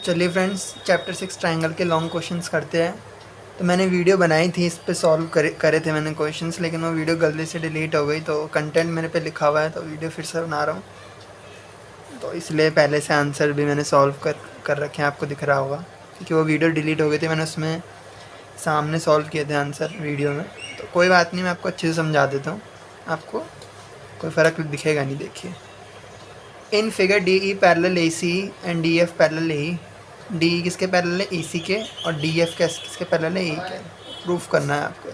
चलिए friends, chapter 6 triangle के long questions करते हैं। तो मैंने वीडियो बनाई थी, इस पे सॉल्व करे थे मैंने क्वेश्चंस, लेकिन वो वीडियो गलती से डिलीट हो गई। तो कंटेंट मेरे पे लिखा हुआ है, तो वीडियो फिर से बना रहा हूँ। तो इसलिए पहले से आंसर भी मैंने सॉल्व कर रखे हैं, आपको दिख रहा होगा, क्योंकि वो वीडियो डिलीट हो गई थी। मैंने उसमें सामने सॉल्व किए थे आंसर वीडियो में। तो कोई बात नहीं, मैं आपको अच्छे से समझा देता हूँ, आपको कोई फ़र्क दिखेगा नहीं। देखिए, in figure D E parallel A C and D F parallel A. D किसके पैरेलल है? ए सी के। और डी एफ किसके पैरेलल है? ए के। प्रूफ करना है आपको।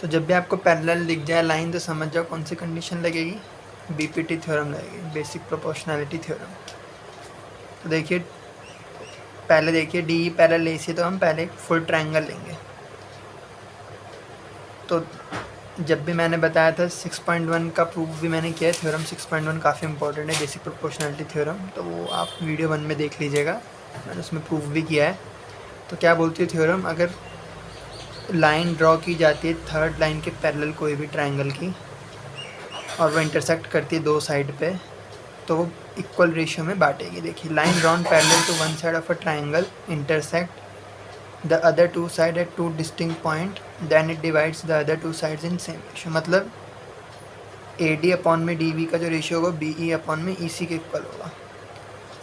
तो जब भी आपको पैरेलल दिख जाए लाइन, तो समझ जाओ कौन सी कंडीशन लगेगी। बीपीटी थ्योरम लगेगी, बेसिक प्रोपोर्शनैलिटी थ्योरम। तो देखिए, पहले देखिए डी ई पैरेलल ए सी, तो हम पहले एक फुल ट्रायंगल लेंगे। तो जब भी मैंने बताया था 6.1 का प्रूफ भी मैंने किया है। थ्योरम 6.1 काफ़ी इंपॉर्टेंट है, बेसिक प्रोपोर्शनैलिटी थ्योरम। तो वो आप वीडियो 1 में देख लीजिएगा, मैंने उसमें प्रूफ भी किया है। तो क्या बोलती है थ्योरम? अगर लाइन ड्रॉ की जाती है थर्ड लाइन के पैरेलल कोई भी ट्रायंगल की, और वो इंटरसेक्ट करती है दो साइड पे, तो वो इक्वल रेशियो में बांटेगी। देखिए, line drawn parallel to one side of a triangle intersect the other two side at two distinct point, then it divides the other two sides in same ratio। मतलब AD upon में DB का जो ratio होगा BE upon में EC के equal होगा,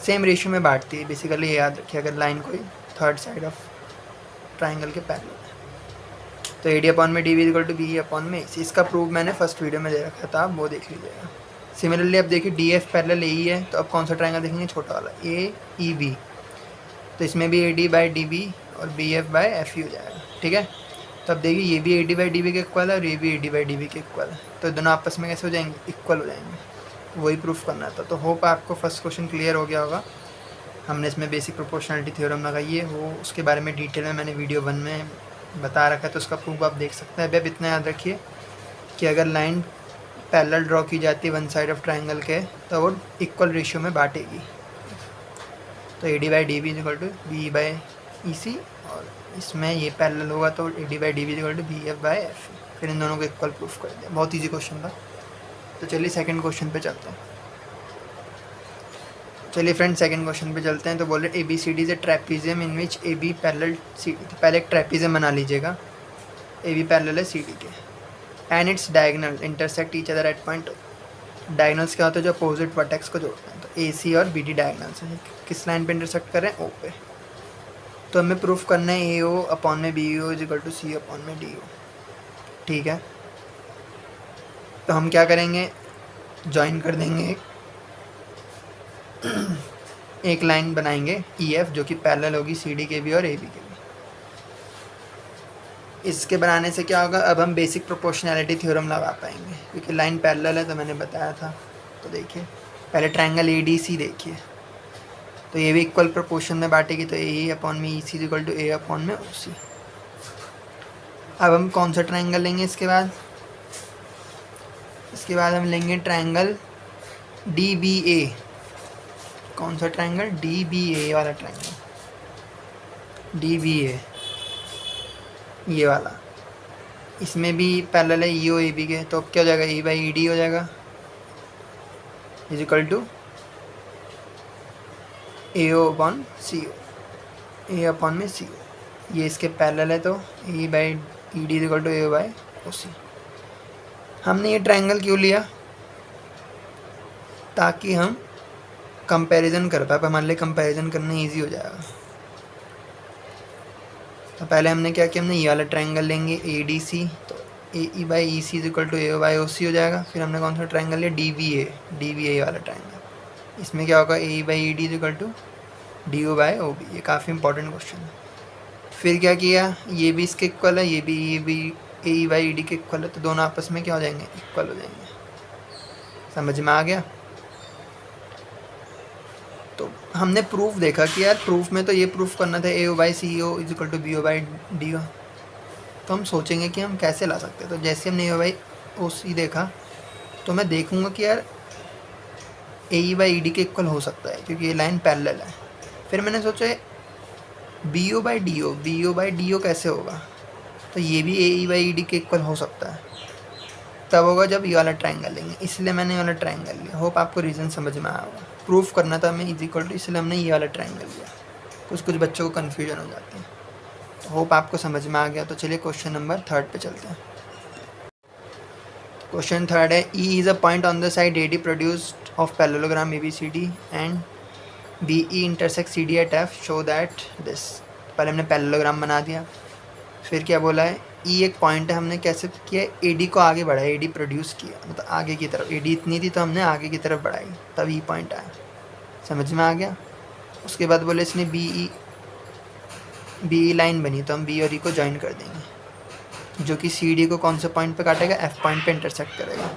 same ratio में बांटती है। बेसिकली ये याद रखिए, अगर लाइन कोई थर्ड साइड ऑफ ट्राइंगल के पैरेलल है, तो AD अपॉन में DB equal to BE upon में EC। इसका प्रूफ मैंने फर्स्ट वीडियो में दे रखा था, आप वो देख लीजिएगा। सिमिलरली अब देखिए DF पैरेलल AE है, तो अब कौन सा ट्राइंगल देखेंगे? छोटा वाला AEB। तो इसमें भी AD बाई DB और BF बाई FE हो जाएगा, ठीक है। तो अब देखिए, ये भी AD बाई DB के इक्वल है और ये भी AD बाई DB के इक्वल है। तो दोनों आपस में कैसे हो जाएंगे? इक्वल हो जाएंगे। वही प्रूफ करना था। तो होप आपको फर्स्ट क्वेश्चन क्लियर हो गया होगा। हमने इसमें बेसिक प्रोपोर्शनैलिटी थ्योरम लगाई है, वो उसके बारे में डिटेल में मैंने वीडियो 1 में बता रखा है, तो उसका प्रूफ आप देख सकते हैं। अभी अब इतना याद रखिए कि अगर लाइन पैरेलल ड्रॉ की जाती है वन साइड ऑफ ट्राइंगल के, तो वो इक्वल रेशियो में बांटेगी। तो AD by DB is equal to BE by EC, और इसमें ये पैरेलल होगा तो AD by DB is equal to BF by FE। फिर इन दोनों को इक्वल प्रूफ कर दिया। बहुत ईजी क्वेश्चन था। तो चलिए सेकंड क्वेश्चन पे चलते हैं। चलिए फ्रेंड, सेकंड क्वेश्चन पे चलते हैं। तो बोल रहे ABCD is a trapezium in which AB parallel CD। तो पहले एक ट्रेपीजियम बना लीजिएगा, AB पैरेलल है CD के, and its diagonal intersect each other at point. Diagonals क्या होता है? जो अपोजिट वर्टेक्स को जोड़ते हैं। तो AC और BD डायगोनल्स हैं, किस लाइन पे इंटरसेक्ट कर रहे हैं? O पे। तो हमें प्रूफ करना है AO अपॉन में BO is equal to C upon में DO, ठीक है। तो हम क्या करेंगे? ज्वाइन कर देंगे, एक लाइन बनाएंगे EF, जो कि पैरेलल होगी CD के भी और AB के भी। इसके बनाने से क्या होगा? अब हम बेसिक प्रोपोर्शनैलिटी थ्योरम लगा पाएंगे, क्योंकि लाइन पैरेलल है, तो मैंने बताया था। तो देखिए, पहले ट्रायंगल ADC देखिए, तो ये भी इक्वल प्रोपोर्शन में बांटेगी। तो AE अपॉन में EC equal to A upon में OC। अब हम कौन सा ट्रायंगल लेंगे इसके बाद? इसके बाद हम लेंगे ट्रायंगल DBA। कौन सा ट्रायंगल? DBA वाला ट्रायंगल, DBA ये वाला। इसमें भी पैरेलल है EO AB के, तो अब क्या हो जाएगा? E बाई ED हो जाएगा is equal to AO upon CO, A upon में CO। ये इसके पैरेलल है, तो E by ED is equal to AO by OC। हमने ये ट्रायंगल क्यों लिया? ताकि हम कंपैरिजन कर पाए, हमारे लिए कंपैरिजन करना ईजी हो जाएगा। तो पहले हमने क्या किया? हमने ये वाला ट्रायंगल लेंगे ADC, तो AE by EC is equal to AO by OC हो जाएगा। फिर हमने कौन सा ट्रायंगल लिया? DBA वाला ट्रायंगल। इसमें क्या होगा? AE by ED is equal to DO by OB। ये काफ़ी इंपॉर्टेंट क्वेश्चन है। फिर क्या किया? ये भी इसके इक्वल है, ये भी AE बाई ED के इक्वल है, तो दोनों आपस में क्या हो जाएंगे? इक्वल हो जाएंगे। समझ में आ गया? तो हमने प्रूफ देखा कि यार, प्रूफ में तो ये प्रूफ करना था AO by CO is equal to BO by DO। तो हम सोचेंगे कि हम कैसे ला सकते हैं। तो जैसे हमने AO बाई OC देखा, तो मैं देखूंगा कि यार AE बाई ED के इक्वल हो सकता है, क्योंकि ये लाइन पैरेलल है। फिर मैंने सोचा BO बाई DO कैसे होगा? तो ये भी AE बाई ED के इक्वल हो सकता है। तब होगा जब ये वाला ट्रायंगल लेंगे, इसलिए मैंने ये वाला ट्रायंगल लिया। होप आपको रीज़न समझ में आया होगा। प्रूफ करना था हमें इज इसलिए हमने ये वाला ट्रायंगल लिया। कुछ बच्चों को कन्फ्यूजन हो जाती है। तो होप आपको समझ में आ गया। तो चलिए क्वेश्चन नंबर 3 पे चलते हैं। क्वेश्चन 3 है, E is a point on the side AD produced of parallelogram ABCD and BE intersect CD at F, show that this. पहले हमने पैरेललोग्राम बना दिया, फिर क्या बोला है, E एक पॉइंट है, हमने कैसे किया, AD को आगे बढ़ाया, AD प्रोड्यूस किया, मतलब आगे की तरफ। AD इतनी थी तो हमने आगे की तरफ बढ़ाई, तब E पॉइंट आया। समझ में आ गया। उसके बाद बोले इसने BE लाइन बनी, तो हम B और E को ज्वाइन कर देंगे, जो कि CD को कौन से पॉइंट पे काटेगा, F पॉइंट पे इंटरसेक्ट करेगा।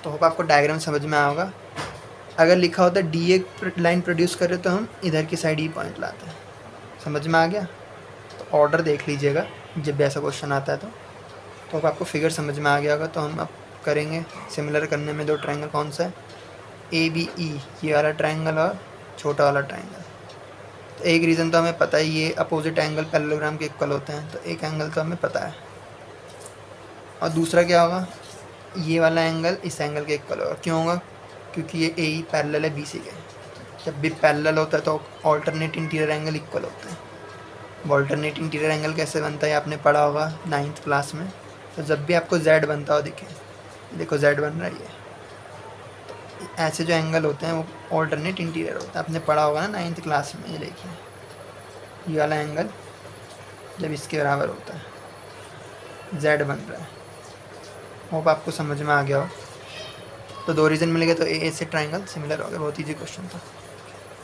तो होप आपको डायग्राम समझ में आया होगा। अगर लिखा होता D एक लाइन प्रोड्यूस कर रहे तो हम इधर की साइड E पॉइंट लाते हैं। समझ में आ गया। तो ऑर्डर देख लीजिएगा जब भी ऐसा क्वेश्चन आता है तो अब आपको फिगर समझ में आ गया होगा। तो हम अब करेंगे सिमिलर करने में। दो ट्रायंगल कौन सा है, ABE, ये वाला ट्रायंगल और छोटा वाला ट्रायंगल। तो एक रीज़न तो हमें पता है, ये अपोजिट एंगल पैरेललोग्राम के इक्वल होते हैं, तो एक एंगल तो हमें पता है। और दूसरा क्या होगा, ये वाला एंगल इस एंगल के इक्वल होगा। क्यों होगा, क्योंकि ये AE पैरेलल है BC के। जब भी पैरेलल होता है तो ऑल्टरनेट इंटीरियर एंगल इक्वल होते हैं। ऑल्टरनेट इंटीरियर एंगल कैसे बनता है आपने पढ़ा होगा 9th क्लास में। तो जब भी आपको Z बनता हो, देखो Z बन रहा है, तो ऐसे जो एंगल होते हैं वो ऑल्टरनेट इंटीरियर होता है। आपने पढ़ा होगा ना 9th क्लास में। ये देखिए, ये वाला एंगल जब इसके बराबर होता है, Z बन रहा है। होप आपको समझ में आ गया हो। तो दो रीज़न मिल गए, तो ए से ट्रायंगल सिमिलर हो गया। बहुत ईजी क्वेश्चन था।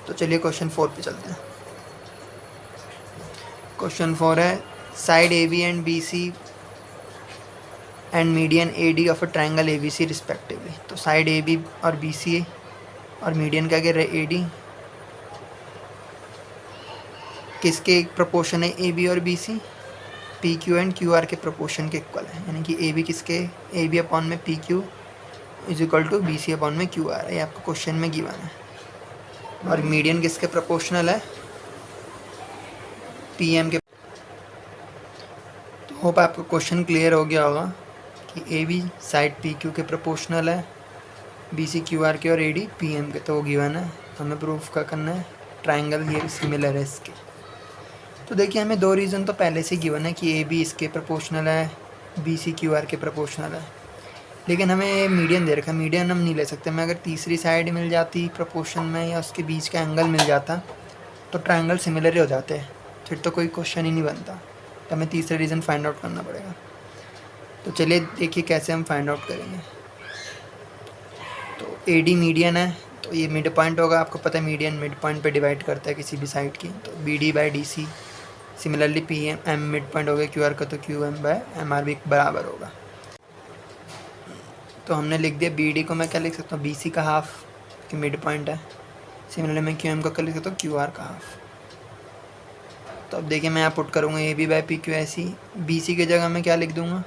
तो चलिए क्वेश्चन 4 पे चलते हैं। क्वेश्चन 4 है, side AB and BC and median AD of a triangle ABC respectively. तो साइड AB और BC और मीडियन क्या कह रहे हैं, AD, किसके प्रोपोर्शन है AB और BC, PQ एंड QR के प्रोपोर्शन के इक्वल है। यानी कि AB किसके, AB अपॉन में PQ is equal to BC upon में QR है। ये आपको क्वेश्चन में गिवन है। और मीडियन किसके प्रोपोर्शनल है, PM के। तो होप आपको क्वेश्चन क्लियर हो गया होगा कि AB साइड PQ के प्रोपोर्शनल है, BC QR के और AD PM के। तो वो गिवन है, हमें प्रूफ का करना है ट्रायंगल ये सिमिलर है इसके। तो देखिए, हमें दो रीज़न तो पहले से गिवन है कि AB इसके प्रोपोर्शनल है, BC QR के प्रोपोर्शनल है। लेकिन हमें मीडियन दे रखा है, मीडियन हम नहीं ले सकते। मैं अगर तीसरी साइड मिल जाती प्रोपोर्शन में, या उसके बीच का एंगल मिल जाता, तो ट्रायंगल सिमिलर ही हो जाते हैं, फिर तो कोई क्वेश्चन ही नहीं बनता। तो हमें तीसरा रीज़न फाइंड आउट करना पड़ेगा। तो चलिए देखिए कैसे हम फाइंड आउट करेंगे। तो AD मीडियन है, तो ये मिड पॉइंट होगा। आपको पता है मीडियन मिड पॉइंट पे डिवाइड करता है किसी भी साइड की। तो BD/DC। Similarly PM mid point हो गया QR का, तो QM/MR भी बराबर होगा। तो हमने लिख दिया BD को मैं क्या लिख सकता हूँ, BC का हाफ, कि मिड पॉइंट है। सिमिलरली मैं QM को क्या लिख सकता हूँ, QR का हाफ। तो अब देखिए, मैं यहाँ पुट करूँगा AB/PQ ऐसी। BC की जगह मैं क्या लिख दूँगा,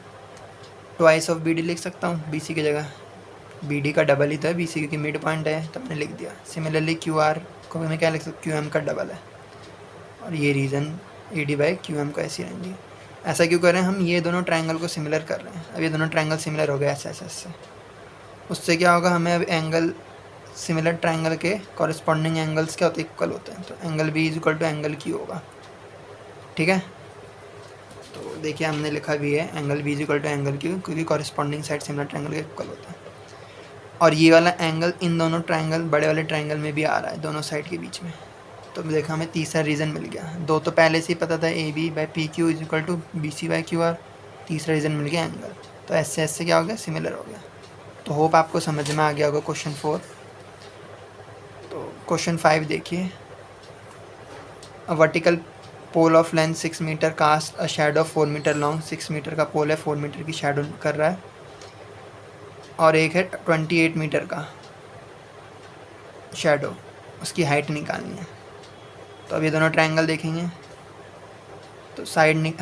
ट्वाइस ऑफ BD लिख सकता हूँ। BC की जगह BD का डबल ही था BC, क्योंकि मिड पॉइंट है, तो मैंने लिख दिया। सिमिलरली QR को मैं क्या लिख सकता हूँ, QM का डबल है। और ये रीज़न AD/QM का ऐसी रहेंगी। ऐसा क्यों कर रहे हैं हम, ये दोनों ट्रायंगल को सिमिलर कर रहे हैं। अब ये दोनों ट्रायंगल सिमिलर हो गए ऐसे। उससे क्या होगा, हमें अब एंगल सिमिलर ट्रायंगल के कॉरेस्पॉन्डिंग एंगल्स क्या होते हैं, इक्वल होते हैं। तो angle B is equal to angle Q होगा। ठीक है, तो देखिए हमने लिखा भी है angle B is equal to angle Q, क्योंकि कॉरेस्पॉन्डिंग साइड सिमिलर ट्रायंगल के इक्वल होता है। और ये वाला एंगल इन दोनों ट्रायंगल, बड़े वाले ट्रायंगल में भी आ रहा है, दोनों साइड के बीच में। तो देखा, हमें तीसरा रीज़न मिल गया। दो तो पहले से ही पता था, AB/PQ is equal to BC/QR। तीसरा रीज़न मिल गया एंगल। तो ऐसे क्या हो गया, सिमिलर हो गया। तो होप आपको समझ में आ गया होगा क्वेश्चन 4। तो क्वेश्चन 5 देखिए, a vertical pole of length 6 metre cast a shadow 4 metre long. 6 metre का पोल है, 4 मीटर की शैडो कर रहा है। और एक है 28 मीटर का शैडो, उसकी हाइट निकालनी है। तो अब ये दोनों ट्रायंगल देखेंगे, तो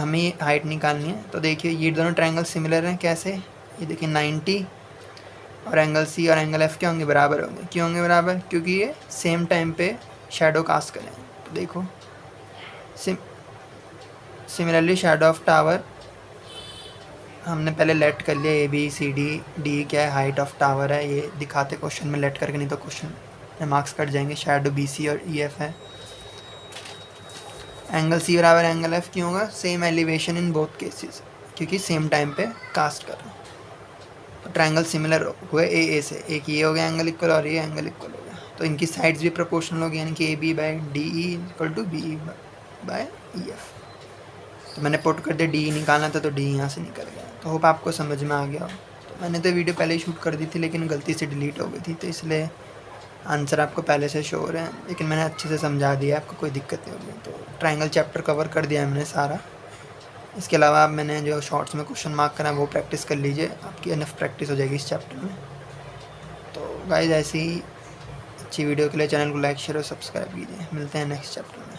हमें हाइट निकालनी है। तो देखिए, ये दोनों ट्रायंगल सिमिलर हैं। कैसे, ये देखिए 90 और एंगल C और एंगल F क्या होंगे, बराबर होंगे। क्यों होंगे बराबर, क्योंकि ये सेम टाइम पे शैडो कास्ट करें। तो देखो, सिमिलरली शैडो ऑफ टावर हमने पहले लेट कर लिया ABCD क्या है, हाइट ऑफ टावर है, ये दिखाते क्वेश्चन में लेट करके, नहीं तो क्वेश्चन में मार्क्स कट जाएंगे। शैडो BC और EF है। एंगल C बराबर एंगल F क्यों होगा? Same elevation in both cases, क्योंकि सेम टाइम पे कास्ट कर रहा हूँ। तो ट्रायंगल सिमिलर हुए AA से, एक ये हो गया एंगल इक्वल और ये एंगल इक्वल हो गया, तो इनकी साइड्स भी प्रोपोर्शनल हो गई, यानी कि AB/DE इक्वल टू BE/EF। तो मैंने पुट कर दिया, DE निकालना था तो DE यहाँ से निकल गया। तो होप आपको समझ में आ गया हो। तो मैंने तो वीडियो पहले ही शूट कर दी थी, लेकिन गलती से डिलीट हो गई थी, तो इसलिए आंसर आपको पहले से शो हो रहे हैं, लेकिन मैंने अच्छे से समझा दिया, आपको कोई दिक्कत नहीं होगी। तो ट्रायंगल चैप्टर कवर कर दिया मैंने सारा। इसके अलावा मैंने जो शॉर्ट्स में क्वेश्चन मार्क करा वो प्रैक्टिस कर लीजिए, आपकी इनफ प्रैक्टिस हो जाएगी इस चैप्टर में। तो गाइस ऐसी ही अच्छी वीडियो के लिए चैनल को लाइक शेयर और सब्सक्राइब कीजिए। मिलते हैं नेक्स्ट चैप्टर में।